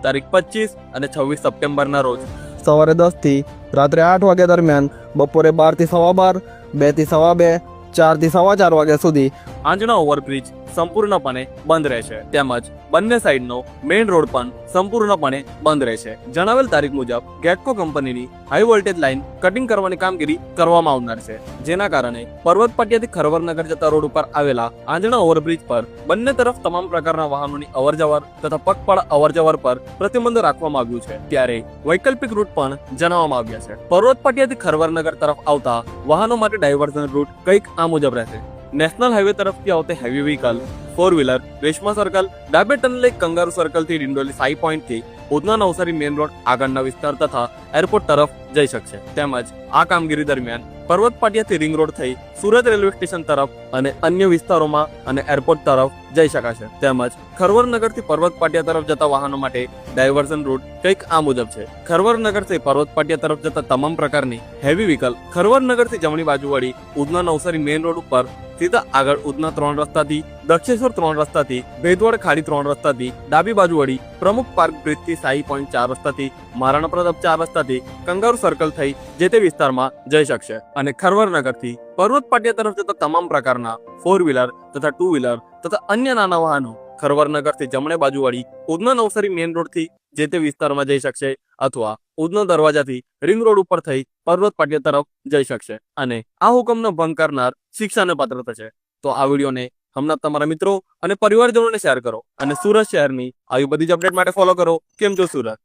તારીખ 25 અને 26 સપ્ટેમ્બરના રોજ સવારે 10 થી રાત્રે 8 વાગ્યા દરમિયાન, બપોરે 12 થી 12:15, 2 થી 2:30, 4 થી 4:15 વાગ્યા સુધી આંજણા ઓવરબ્રિજ સંપૂર્ણપણે બંધ રહેશે તેમજ બંને સાઈડનો મેઇન રોડ પણ સંપૂર્ણપણે બંધ રહેશે. જણાવેલ તારીખ મુજબ ગેટકો કંપનીની હાઈ વોલ્ટેજ લાઇન કટિંગ કરવાની કામગીરી કરવામાં આવનાર છે, જેના કારણે પર્વત પાટિયાથી ખરવરનગર જતા રોડ ઉપર આવેલા આંજણા ઓવરબ્રિજ પર બંને તરફ તમામ પ્રકારના વાહનોની અવરજવર તથા પગપાળા અવરજવર પર પ્રતિબંધ રાખવામાં આવ્યું છે. ત્યારે વૈકલ્પિક રૂટ પણ જણાવવામાં આવ્યા છે. પર્વત પાટિયાથી ખરવરનગર તરફ આવતા વાહનો માટે ડાયવર્ઝન રૂટ કંઈક આ મુજબ રહેશે. નેશનલ હાઈવે તરફથી આવતી heavy vehicle 4 wheeler Reshma circle, ડાબે ટનલે કંગારુ સર્કલ થી ડિંડોલી સાઈ પોઈન્ટ થી ઉધના નવસારી મેઇન રોડ આગળના વિસ્તાર તથા એરપોર્ટ તરફ જઈ શકશે. તેમજ આ કામગીરી દરમિયાન પર્વત પાટિયાથી રિંગ રોડ થઈ સુરત રેલવે સ્ટેશન તરફ અને અન્ય વિસ્તારોમાં અને એરપોર્ટ તરફ જઈ શકાશે. તેમજ ખરવરનગરથી પર્વત પાટિયા તરફ જતા વાહનો માટે ડાયવર્ઝન રૂટ કંઈક આ મુજબ છે. ખરવરનગરથી પર્વત પાટિયા તરફ જતા તમામ પ્રકારની હેવી વ્હીકલ ખરવરનગરથી જમણી બાજુ વળી ઉધના નવસારી મેઇન રોડ ઉપર સીધા આગળ ઉધના 3 રસ્તાથી, દક્ષેશ્વર 3 રસ્તાથી, ભેદવાડ ખાડી 3 રસ્તાથી, ડાબી બાજુ વળી પ્રમુખ પાર્ક બ્રિજ થી સાઈ પોઈન્ટ 4 રસ્તાથી, મહારાણા પ્રતાપ 4 રસ્તાથી કંગારુ સર્કલ થઈ જે તે વિસ્તારમાં જઈ શકશે. અને ખરવરનગરથી પર્વત પાટિયા તરફ જતા તમામ પ્રકારના 4 વ્હીલર તથા 2 વ્હીલર તથા અન્ય નાના વાહનો ખરવરનગરથી જમણે બાજુ વળી ઉધના નવસારી મેઇન રોડ થી જે તે વિસ્તારમાં જઈ શકશે અથવા ઉધના દરવાજાથી રિંગ રોડ ઉપર થઈ પર્વત પાટિયા તરફ જઈ શકશે. અને આ હુકમનો ભંગ કરનાર શિક્ષાને પાત્ર થશે. તો આ વિડીયોને હમણાં તમારા મિત્રો અને પરિવારજનોને શેર કરો અને સુરત શહેરની આવી બધી જ અપડેટ માટે ફોલો કરો કેમ છો સુરત.